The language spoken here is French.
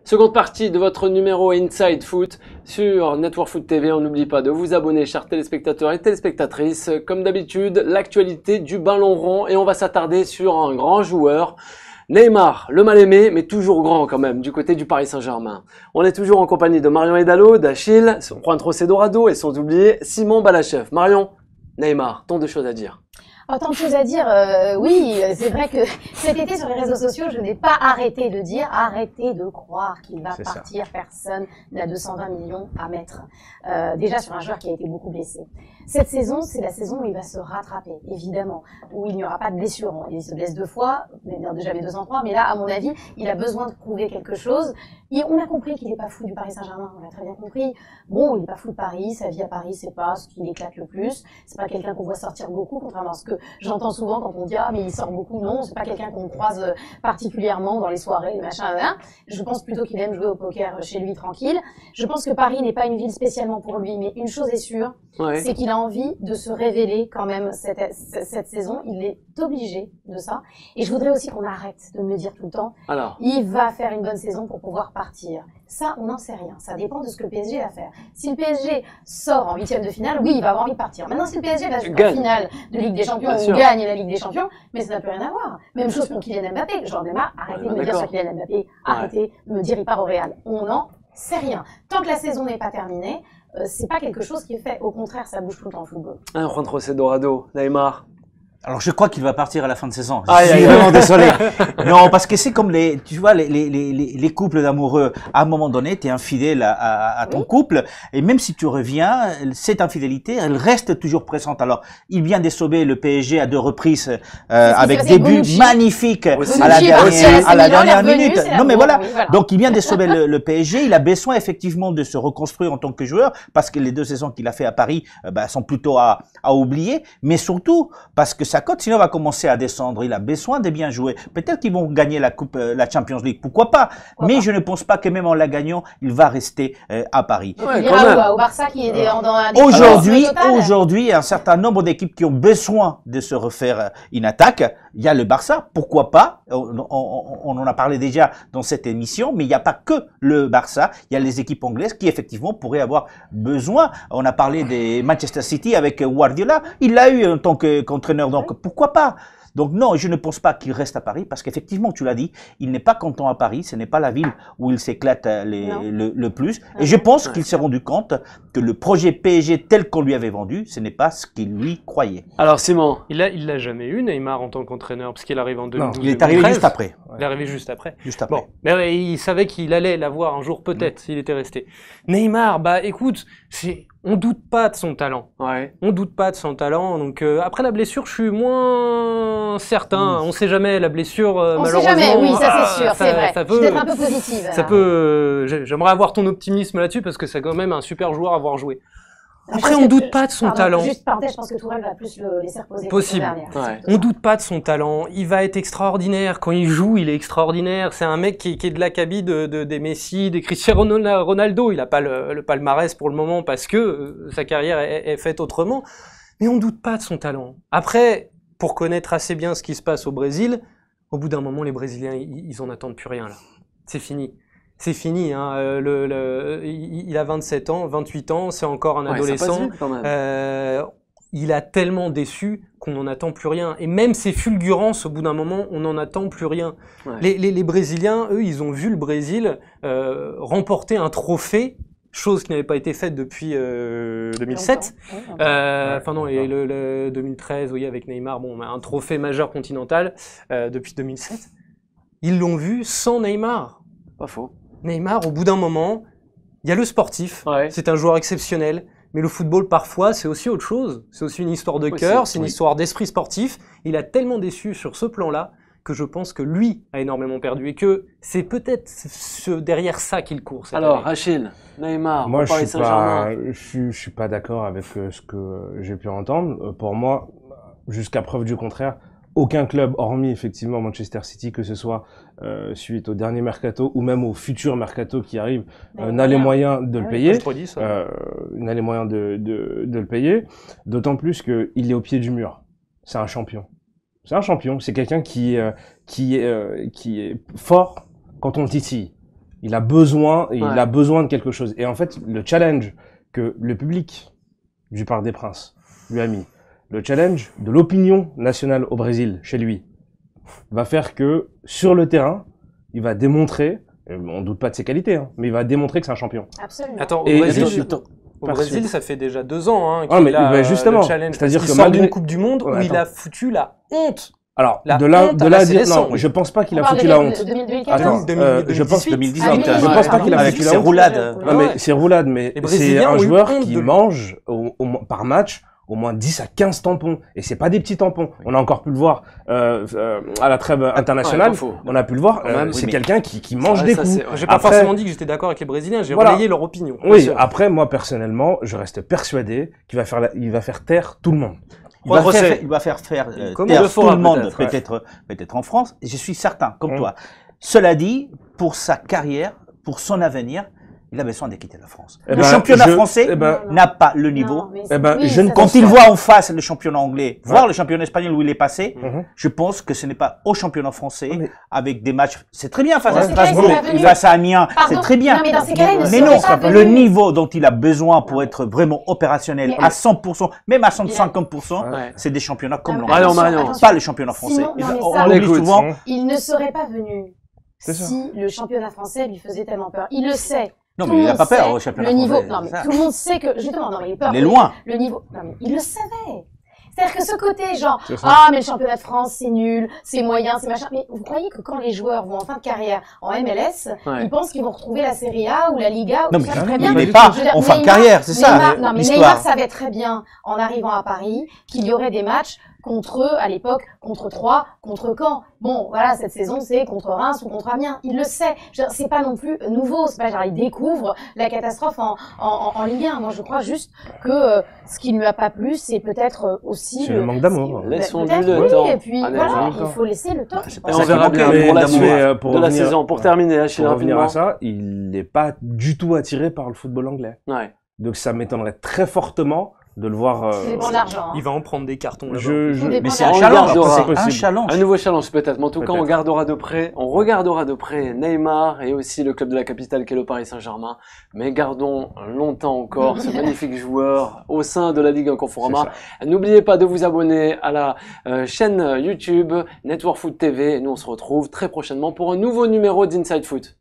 Seconde partie de votre numéro Inside Foot sur Network Foot TV. On n'oublie pas de vous abonner, chers téléspectateurs et téléspectatrices. Comme d'habitude, l'actualité du ballon rond et on va s'attarder sur un grand joueur. Neymar, le mal-aimé, mais toujours grand quand même, du côté du Paris Saint-Germain. On est toujours en compagnie de Marion Hidalgo, d'Achille, Juan Trocé Dorado et sans oublier Simon Balachev. Marion, Neymar, tant de choses à dire. Autant de choses à dire, oui, c'est vrai que cet été sur les réseaux sociaux, je n'ai pas arrêté de dire, arrêtez de croire qu'il va partir, personne n'a 220 millions à mettre. Déjà sur un joueur qui a été beaucoup blessé. Cette saison, c'est la saison où il va se rattraper, évidemment, où il n'y aura pas de blessure. Il se blesse 2 fois, j'avais 203, mais là, à mon avis, il a besoin de prouver quelque chose. Et on a compris qu'il n'est pas fou du Paris Saint-Germain, on l'a très bien compris. Bon, il n'est pas fou de Paris, sa vie à Paris, c'est pas ce qui l'éclate le plus. C'est pas quelqu'un qu'on voit sortir beaucoup, contrairement à ce que j'entends souvent quand on dit ah mais il sort beaucoup. Non, c'est pas quelqu'un qu'on croise particulièrement dans les soirées, les machins. Je pense plutôt qu'il aime jouer au poker chez lui tranquille. Je pense que Paris n'est pas une ville spécialement pour lui, mais une chose est sûre, c'est qu'il a envie de se révéler quand même cette saison. Il est obligé de ça. Et je voudrais aussi qu'on arrête de me dire tout le temps, il va faire une bonne saison pour pouvoir partir. Ça, on n'en sait rien. Ça dépend de ce que le PSG va faire. Si le PSG sort en 8e de finale, oui, il va avoir envie de partir. Maintenant, si le PSG va jusqu'en finale de Ligue des Champions, on gagne la Ligue des Champions, mais ça n'a plus rien à voir. Même chose pour Kylian Mbappé. J'en ai marre. Arrêtez de me dire sur Kylian Mbappé. Arrêtez de me dire il part au Real. On n'en sait rien. Tant que la saison n'est pas terminée, c'est pas quelque chose qui est fait. Au contraire, ça bouge tout le temps au football. Juan Trocé Dorado, Neymar. Alors je crois qu'il va partir à la fin de saison. Je suis vraiment désolé. Non, parce que c'est comme tu vois les couples d'amoureux. À un moment donné, tu es infidèle à ton couple et même si tu reviens, cette infidélité, elle reste toujours présente. Alors, il vient de sauver le PSG à 2 reprises avec des buts magnifiques à la dernière minute. Non mais voilà. Donc il vient de sauver le PSG, il a besoin effectivement de se reconstruire en tant que joueur parce que les 2 saisons qu'il a fait à Paris sont plutôt à oublier, mais surtout parce que sa cote, sinon, va commencer à descendre. Il a besoin de bien jouer. Peut-être qu'ils vont gagner la Champions League. Pourquoi pas? Mais je ne pense pas que même en la gagnant, il va rester à Paris. Il ira au Barça qui est dans Aujourd'hui, il y a un certain nombre d'équipes qui ont besoin de se refaire une attaque. Il y a le Barça. Pourquoi pas? On en a parlé déjà dans cette émission, mais il n'y a pas que le Barça. Il y a les équipes anglaises qui, effectivement, pourraient avoir besoin. On a parlé des Manchester City avec Guardiola. Il l'a eu en tant qu'entraîneur. Donc, pourquoi pas? Donc non, je ne pense pas qu'il reste à Paris parce qu'effectivement, tu l'as dit, il n'est pas content à Paris, ce n'est pas la ville où il s'éclate le plus. Et je pense qu'il s'est rendu compte que le projet PSG tel qu'on lui avait vendu, ce n'est pas ce qu'il lui croyait. Alors Simon, il l'a jamais eu Neymar en tant qu'entraîneur parce qu'il arrive en 2012. Il est arrivé juste après. Il est arrivé juste après. Juste après. Bon, mais il savait qu'il allait l'avoir un jour peut-être s'il était resté. Neymar, écoute, on doute pas de son talent. On doute pas de son talent. Donc après la blessure, je suis moins certain. On sait jamais la blessure. Malheureusement. On sait jamais. Oui, ça c'est sûr, c'est vrai. Je suis peut-être un peu positive. Ça peut. J'aimerais avoir ton optimisme là-dessus parce que c'est quand même un super joueur à avoir joué. Après, on doute pas de son talent. Juste parenthèse, je pense que Tourelle va plus le laisser reposer. Possible. On doute pas de son talent. Il va être extraordinaire. Quand il joue, il est extraordinaire. C'est un mec qui est de l'acabit des Messi, des Cristiano Ronaldo. Il a pas le palmarès pour le moment parce que sa carrière est faite autrement. Mais on doute pas de son talent. Après, pour connaître assez bien ce qui se passe au Brésil, au bout d'un moment, les Brésiliens, ils en attendent plus rien là. C'est fini. C'est fini, hein. Il a 27 ans, 28 ans, c'est encore un adolescent. Il a tellement déçu qu'on n'en attend plus rien. Et même ses fulgurances, au bout d'un moment, on n'en attend plus rien. Les Brésiliens, eux, ils ont vu le Brésil remporter un trophée, chose qui n'avait pas été faite depuis 2007. Enfin non, et le 2013, oui, avec Neymar, un trophée majeur continental depuis 2007. Ils l'ont vu sans Neymar. Pas faux. Neymar, au bout d'un moment, il y a le sportif, c'est un joueur exceptionnel, mais le football, parfois, c'est aussi autre chose. C'est aussi une histoire de cœur, c'est une histoire d'esprit sportif. Il a tellement déçu sur ce plan-là que je pense que lui a énormément perdu et que c'est peut-être derrière ça qu'il court. Alors, Achille, Neymar, moi, je suis pas d'accord avec ce que j'ai pu entendre. Pour moi, jusqu'à preuve du contraire, aucun club, hormis effectivement Manchester City, que ce soit suite au dernier mercato ou même au futur mercato qui arrive, n'a les moyens de le payer. N'a les moyens de le payer. D'autant plus qu'il est au pied du mur. C'est un champion. C'est un champion. C'est quelqu'un qui est fort quand on le titille. il a besoin de quelque chose. Et en fait, le challenge que le public du Parc des Princes lui a mis, le challenge de l'opinion nationale au Brésil, chez lui, va faire que, sur le terrain, il va démontrer, on doute pas de ses qualités, hein, mais il va démontrer que c'est un champion. Absolument. Attends, Et au Brésil, ça fait déjà 2 ans hein, ah, mais, qu'il a bah, justement, le challenge. c'est-à-dire il que sort malgré... d'une Coupe du Monde où Ouais, il a foutu la honte. Alors, La de là honte à à la dire, sélection. non, je pense pas qu'il a On parle foutu de la honte. 2014. Attends, 2018. je pense 2018. Ah oui, je pense pas qu'il a avec foutu ses la honte. roulades. Non, mais c'est roulade, mais Les c'est Brésiliens un ont eu joueur honte qui de lui. mange par match au moins 10 à 15 tampons. Et c'est pas des petits tampons. On a encore pu le voir à la trêve internationale. pas faux. On a pu le voir. même, c'est oui, quelqu'un qui mange Ouais, des ça, coups. c'est- J'ai pas Après- forcément dit que j'étais d'accord avec les Brésiliens, j'ai Voilà. relayé leur opinion. Oui, sûr. après, moi, personnellement, je reste persuadé qu'il va faire taire tout le monde. Il va Procès. faire Comment taire le fera, tout le monde, peut-être, peut-être en France. Et je suis certain, comme toi. Cela dit, pour sa carrière, pour son avenir, il a besoin de quitter la France. Eh Le ben, championnat je- français eh ben, n'a pas le niveau. Non, mais Eh ben, oui, je ne ça, Quand c'est il sûr. voit en face le championnat anglais, voir le championnat espagnol où il est passé, je pense que ce n'est pas au championnat français, Mais- avec des matchs, c'est très bien face Ouais. à Dans ces cas-là, Strasbourg, il serait pas venu. face à Amiens, Pardon, c'est très bien. non, mais dans ces cas-là, il ne Mais serait non, pas le venu. niveau dont il a besoin pour être vraiment opérationnel Mais- à 100%, même à 150%, Ouais. c'est des championnats comme Non, mais l'anglais. Allons, attention, Marion. attention. Pas le championnat français. Sinon, non, mais on ça- on oublie l'écoute. souvent. Il ne serait pas venu C'est ça. si le championnat français lui faisait tellement peur. Il le sait. Non, Tout mais le il n'a monde pas peur sait au championnat le niveau. français. Non, mais c'est ça. tout le monde sait que justement, non, mais il est peur. Il est loin. Le niveau. Non, mais il le savait. C'est-à-dire que ce côté, genre, C'est ça. ah, mais le championnat de France, c'est nul, c'est moyen, c'est machin. Mais vous croyez que quand les joueurs vont en fin de carrière en MLS, Ouais. ils pensent qu'ils vont retrouver la Série A ou la Liga ou Non, ils mais savent très il bien. n'est Je pas veux dire, en fin de Neymar- carrière, c'est ça Neymar- non, mais l'histoire. Neymar savait très bien, en arrivant à Paris, qu'il y aurait des matchs contre eux, à l'époque, contre Troyes, contre Caen. Bon, voilà, cette saison, c'est contre Reims ou contre Amiens. Il le sait. Je veux dire, c'est pas non plus nouveau. C'est pas genre, il découvre la catastrophe en Ligue 1. Moi, je crois juste que ce qui ne lui a pas plu, c'est peut-être aussi C'est le manque d'amour. Laissons-lui peut-être, le oui, temps. et puis, Allez, voilà, vas-y. il faut laisser le temps. c'est Et pas on ça qui verra manque, bien mais pour la d'amour. suite pour de la revenir- saison. Pour terminer, Achille, Pour revenir rapidement. à ça, il n'est pas du tout attiré par le football anglais. Ouais. Donc ça m'étonnerait très fortement de le voir. Ça dépend de l'argent. hein. Il va en prendre des cartons là-bas. Tout dépend Mais de c'est un l'argent. challenge, regardera. c'est un Possible. challenge. Un nouveau challenge peut-être, mais en tout cas on Peut-être. regardera de près Neymar et aussi le club de la capitale qu'est le Paris Saint-Germain. Mais gardons longtemps encore ce magnifique joueur au sein de la Ligue 1 Conforama. N'oubliez pas de vous abonner à la chaîne YouTube Network Foot TV et nous on se retrouve très prochainement pour un nouveau numéro d'Inside Foot.